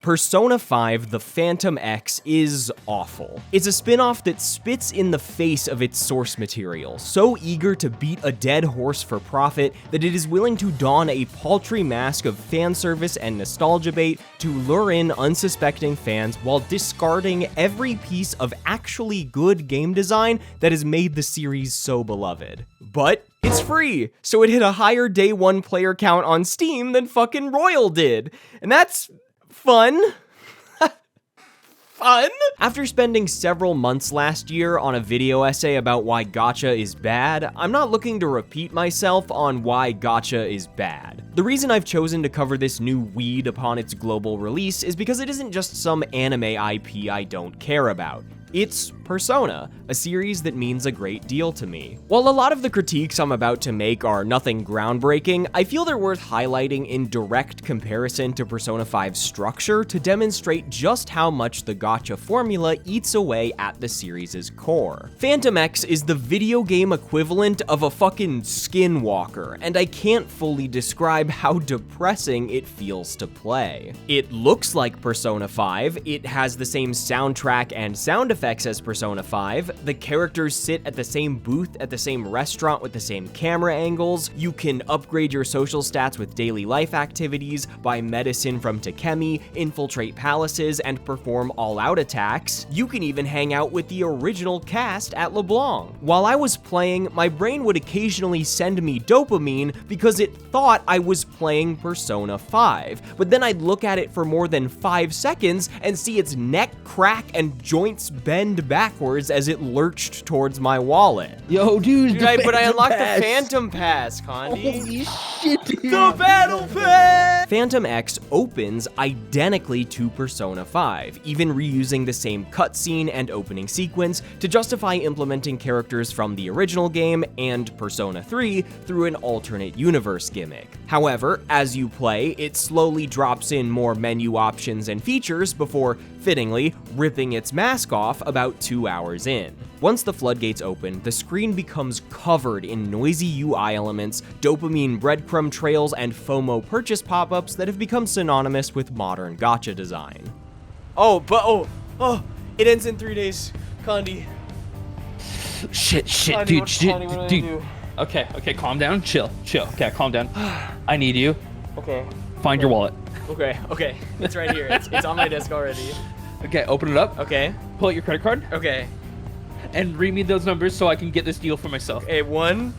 Persona 5 The Phantom X is awful. It's a spin-off that spits in the face of its source material, so eager to beat a dead horse for profit that it is willing to don a paltry mask of fan service and nostalgia bait to lure in unsuspecting fans while discarding every piece of actually good game design that has made the series so beloved. But it's free, so it hit a higher day one player count on Steam than fucking Royal did. And that's fun. Fun? After spending several months last year on a video essay about why gacha is bad, I'm not looking to repeat myself on why gacha is bad. The reason I've chosen to cover this new weed upon its global release is because it isn't just some anime IP I don't care about. It's Persona, a series that means a great deal to me. While a lot of the critiques I'm about to make are nothing groundbreaking, I feel they're worth highlighting in direct comparison to Persona 5's structure to demonstrate just how much the gacha formula eats away at the series' core. Phantom X is the video game equivalent of a fucking skinwalker, and I can't fully describe how depressing it feels to play. It looks like Persona 5, it has the same soundtrack and sound effects as Persona 5, the characters sit at the same booth at the same restaurant with the same camera angles, you can upgrade your social stats with daily life activities, buy medicine from Takemi, infiltrate palaces, and perform all-out attacks. You can even hang out with the original cast at LeBlanc. While I was playing, my brain would occasionally send me dopamine because it thought I was playing Persona 5, but then I'd look at it for more than 5 seconds and see its neck crack and joints bend backwards as it lurched towards my wallet. Yo, dude, But I unlocked the Phantom Pass, Condi. Holy shit, dude. The Battle Pass! Phantom X opens identically to Persona 5, even reusing the same cutscene and opening sequence to justify implementing characters from the original game and Persona 3 through an alternate universe gimmick. However, as you play, it slowly drops in more menu options and features before, fittingly, ripping its mask off about 2 hours in. Once the floodgates open, the screen becomes covered in noisy UI elements, dopamine breadcrumb trails, and FOMO purchase pop-ups that have become synonymous with modern gacha design. It ends in 3 days. Condi. Shit, Condi, dude. Okay, calm down, chill. Okay, calm down. I need you. Okay. Find your wallet. Okay. It's right here. It's on my desk already. Okay, open it up. Okay. Pull out your credit card. Okay. And read me those numbers so I can get this deal for myself. Okay, 1,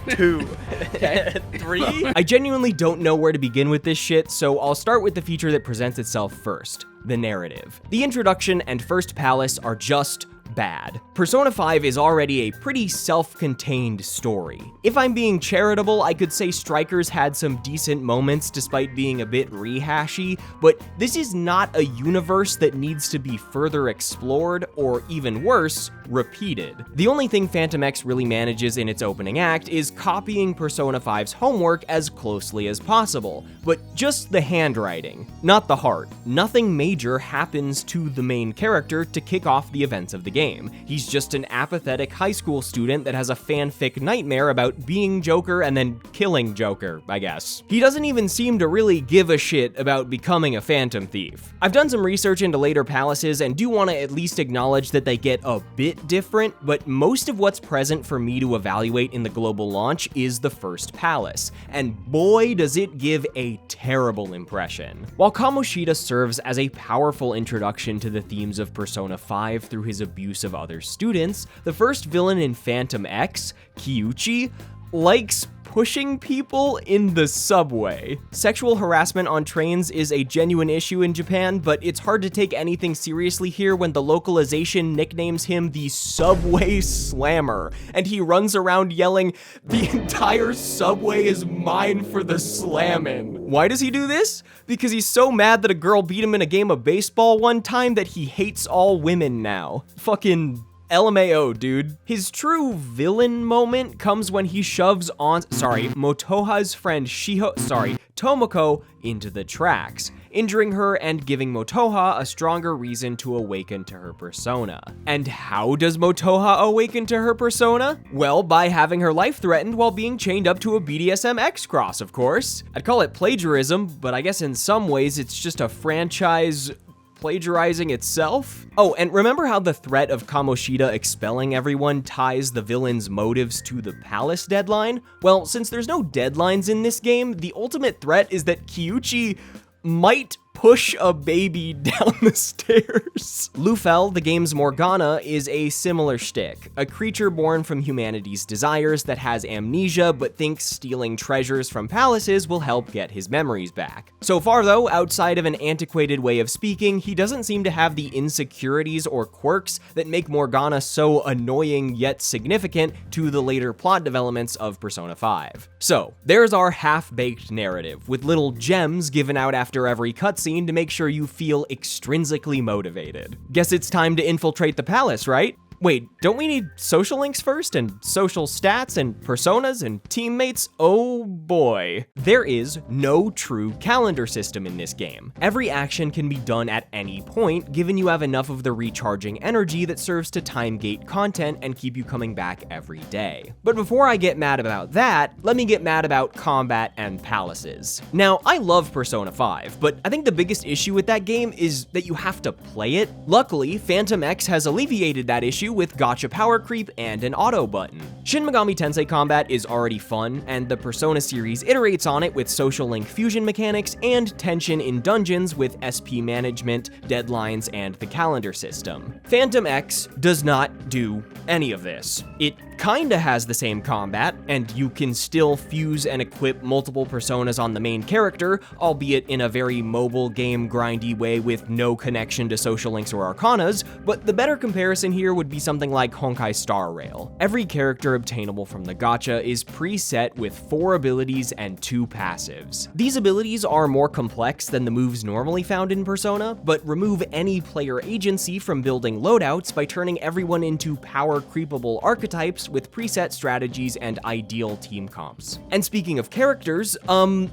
2, Okay. 3. I genuinely don't know where to begin with this shit, so I'll start with the feature that presents itself first, the narrative. The introduction and first palace are just bad. Persona 5 is already a pretty self-contained story. If I'm being charitable, I could say Strikers had some decent moments despite being a bit rehashy, but this is not a universe that needs to be further explored, or even worse, repeated. The only thing Phantom X really manages in its opening act is copying Persona 5's homework as closely as possible, but just the handwriting, not the heart. Nothing major happens to the main character to kick off the events of the game. He's just an apathetic high school student that has a fanfic nightmare about being Joker and then killing Joker, I guess. He doesn't even seem to really give a shit about becoming a phantom thief. I've done some research into later palaces and do want to at least acknowledge that they get a bit different, but most of what's present for me to evaluate in the global launch is the first palace, and boy does it give a terrible impression. While Kamoshida serves as a powerful introduction to the themes of Persona 5 through his abuse of other students, the first villain in Phantom X, Kyuchi, likes pushing people in the subway. Sexual harassment on trains is a genuine issue in Japan, but it's hard to take anything seriously here when the localization nicknames him the Subway Slammer, and he runs around yelling, "The entire subway is mine for the slammin'." Why does he do this? Because he's so mad that a girl beat him in a game of baseball one time that he hates all women now. Fucking LMAO, dude. His true villain moment comes when he shoves Motoha's friend Tomoko into the tracks, injuring her and giving Motoha a stronger reason to awaken to her persona. And how does Motoha awaken to her persona? Well, by having her life threatened while being chained up to a BDSM X-Cross, of course. I'd call it plagiarism, but I guess in some ways it's just a franchise plagiarizing itself? Oh, and remember how the threat of Kamoshida expelling everyone ties the villain's motives to the palace deadline? Well, since there's no deadlines in this game, the ultimate threat is that Kyuchi might push a baby down the stairs. Lufel, the game's Morgana, is a similar shtick, a creature born from humanity's desires that has amnesia but thinks stealing treasures from palaces will help get his memories back. So far though, outside of an antiquated way of speaking, he doesn't seem to have the insecurities or quirks that make Morgana so annoying yet significant to the later plot developments of Persona 5. So, there's our half-baked narrative, with little gems given out after every cutscene to make sure you feel extrinsically motivated. Guess it's time to infiltrate the palace, right? Wait, don't we need social links first, and social stats, and personas, and teammates? Oh boy. There is no true calendar system in this game. Every action can be done at any point, given you have enough of the recharging energy that serves to time gate content and keep you coming back every day. But before I get mad about that, let me get mad about combat and palaces. Now, I love Persona 5, but I think the biggest issue with that game is that you have to play it. Luckily, Phantom X has alleviated that issue with gacha power creep and an auto button. Shin Megami Tensei combat is already fun, and the Persona series iterates on it with social link fusion mechanics and tension in dungeons with SP management, deadlines, and the calendar system. Phantom X does not do any of this. It kinda has the same combat, and you can still fuse and equip multiple personas on the main character, albeit in a very mobile game grindy way with no connection to social links or arcanas, but the better comparison here would be something like Honkai Star Rail. Every character obtainable from the gacha is preset with 4 abilities and 2 passives. These abilities are more complex than the moves normally found in Persona, but remove any player agency from building loadouts by turning everyone into power creepable archetypes with preset strategies and ideal team comps. And speaking of characters,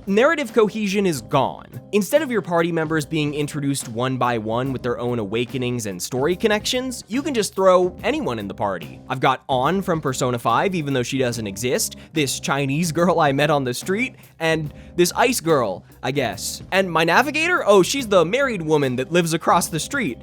narrative cohesion is gone. Instead of your party members being introduced one by one with their own awakenings and story connections, you can just throw anyone in the party. I've got On from Persona 5, even though she doesn't exist, this Chinese girl I met on the street, and this ice girl, I guess. And my navigator? Oh, she's the married woman that lives across the street.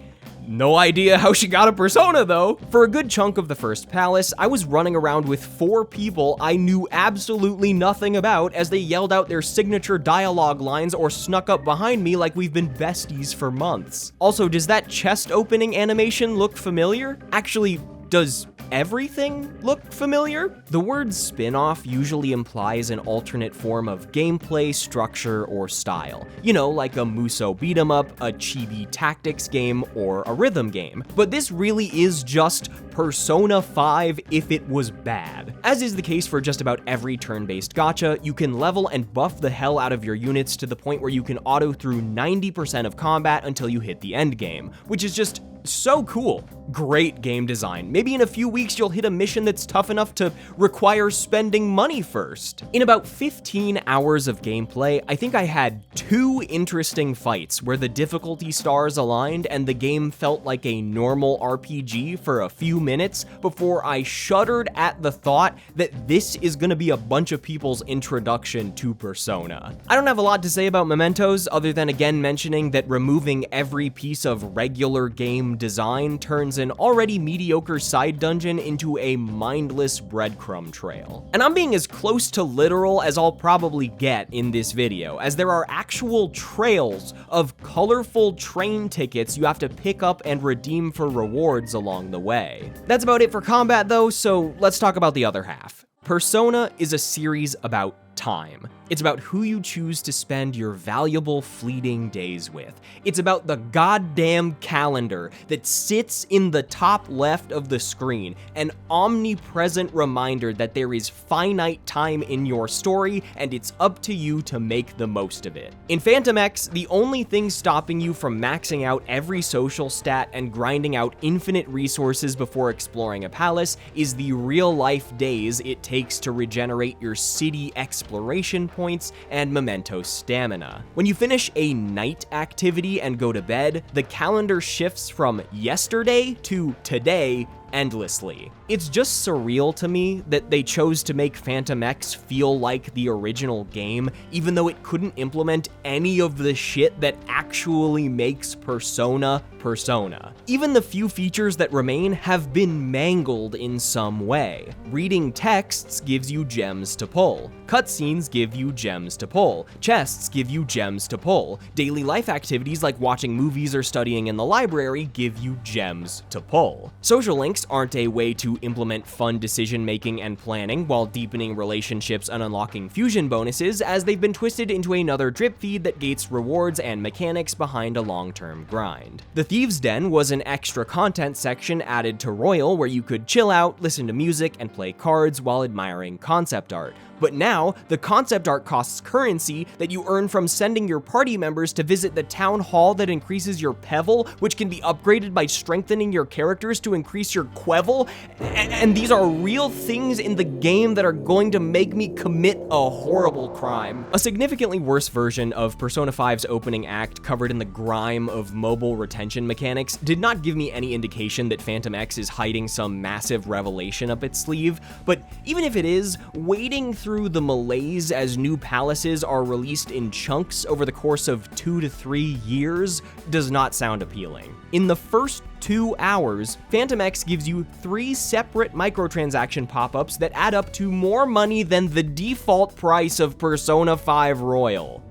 No idea how she got a persona though. For a good chunk of the first palace, I was running around with 4 people I knew absolutely nothing about as they yelled out their signature dialogue lines or snuck up behind me like we've been besties for months. Also, does that chest opening animation look familiar? Actually, does everything look familiar? The word spinoff usually implies an alternate form of gameplay, structure, or style. You know, like a Muso beat 'em up, a chibi tactics game, or a rhythm game. But this really is just Persona 5 if it was bad. As is the case for just about every turn-based gacha, you can level and buff the hell out of your units to the point where you can auto through 90% of combat until you hit the end game, which is just so cool. Great game design. Maybe in a few weeks you'll hit a mission that's tough enough to require spending money first. In about 15 hours of gameplay, I think I had 2 interesting fights where the difficulty stars aligned and the game felt like a normal RPG for a few minutes before I shuddered at the thought that this is gonna be a bunch of people's introduction to Persona. I don't have a lot to say about Mementos other than again mentioning that removing every piece of regular game design turns an already mediocre side dungeon into a mindless breadcrumb trail. And I'm being as close to literal as I'll probably get in this video, as there are actual trails of colorful train tickets you have to pick up and redeem for rewards along the way. That's about it for combat though, so let's talk about the other half. Persona is a series about time. It's about who you choose to spend your valuable fleeting days with. It's about the goddamn calendar that sits in the top left of the screen, an omnipresent reminder that there is finite time in your story and it's up to you to make the most of it. In Phantom X, the only thing stopping you from maxing out every social stat and grinding out infinite resources before exploring a palace is the real-life days it takes to regenerate your city exploration points and memento stamina. When you finish a night activity and go to bed, the calendar shifts from yesterday to today endlessly. It's just surreal to me that they chose to make Phantom X feel like the original game, even though it couldn't implement any of the shit that actually makes Persona Persona. Even the few features that remain have been mangled in some way. Reading texts gives you gems to pull. Cutscenes give you gems to pull. Chests give you gems to pull. Daily life activities like watching movies or studying in the library give you gems to pull. Social links aren't a way to implement fun decision-making and planning while deepening relationships and unlocking fusion bonuses, as they've been twisted into another drip feed that gates rewards and mechanics behind a long-term grind. The Thieves' Den was an extra content section added to Royal where you could chill out, listen to music, and play cards while admiring concept art. But now, the concept art costs currency that you earn from sending your party members to visit the town hall that increases your Pevel, which can be upgraded by strengthening your characters to increase your Quevel, and these are real things in the game that are going to make me commit a horrible crime. A significantly worse version of Persona 5's opening act, covered in the grime of mobile retention mechanics, did not give me any indication that Phantom X is hiding some massive revelation up its sleeve, but even if it is, wading through the malaise as new palaces are released in chunks over the course of 2 to 3 years does not sound appealing. In the first 2 hours, Phantom X gives you 3 separate microtransaction pop-ups that add up to more money than the default price of Persona 5 Royal.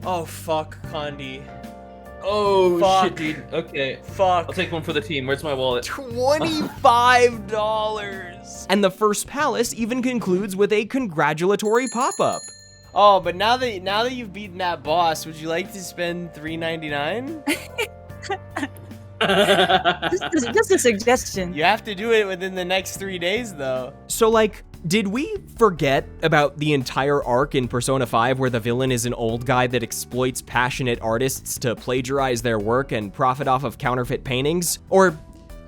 Oh fuck, Condi. Oh, Fuck. shit, dude. Okay. Fuck. I'll take one for the team. Where's my wallet? $25! And the first palace even concludes with a congratulatory pop-up. Oh, but now that you've beaten that boss, would you like to spend $3.99? Just a suggestion. You have to do it within the next 3 days, though. So, like, did we forget about the entire arc in Persona 5 where the villain is an old guy that exploits passionate artists to plagiarize their work and profit off of counterfeit paintings? Or,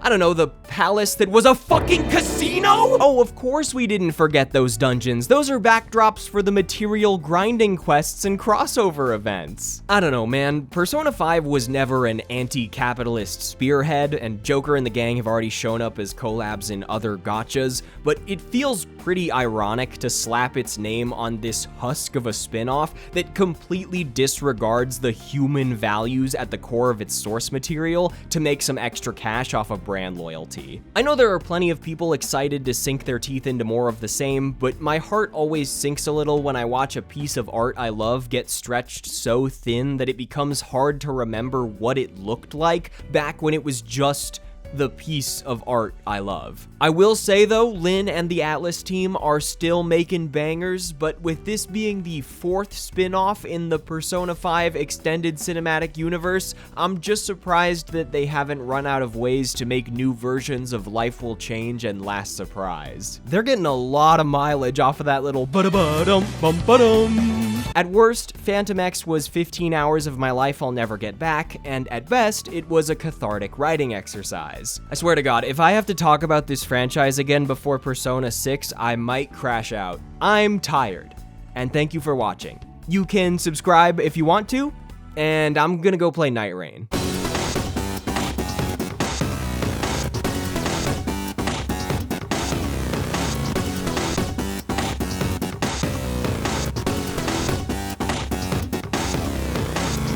I don't know, the palace that was a fucking casino? Oh, of course we didn't forget those dungeons. Those are backdrops for the material grinding quests and crossover events. I don't know, man. Persona 5 was never an anti-capitalist spearhead, and Joker and the gang have already shown up as collabs in other gachas, but it feels pretty ironic to slap its name on this husk of a spin-off that completely disregards the human values at the core of its source material to make some extra cash off of brand loyalty. I know there are plenty of people excited to sink their teeth into more of the same, but my heart always sinks a little when I watch a piece of art I love get stretched so thin that it becomes hard to remember what it looked like back when it was just the piece of art I love. I will say though, Lynn and the ATLUS team are still making bangers, but with this being the 4th spin-off in the Persona 5 extended cinematic universe, I'm just surprised that they haven't run out of ways to make new versions of Life Will Change and Last Surprise. They're getting a lot of mileage off of that little ba-da-ba-dum-bum-ba-dum. At worst, Phantom X was 15 hours of my life I'll never get back, and at best, it was a cathartic writing exercise. I swear to God, if I have to talk about this franchise again before Persona 6, I might crash out. I'm tired, and thank you for watching. You can subscribe if you want to, and I'm gonna go play Night Rain.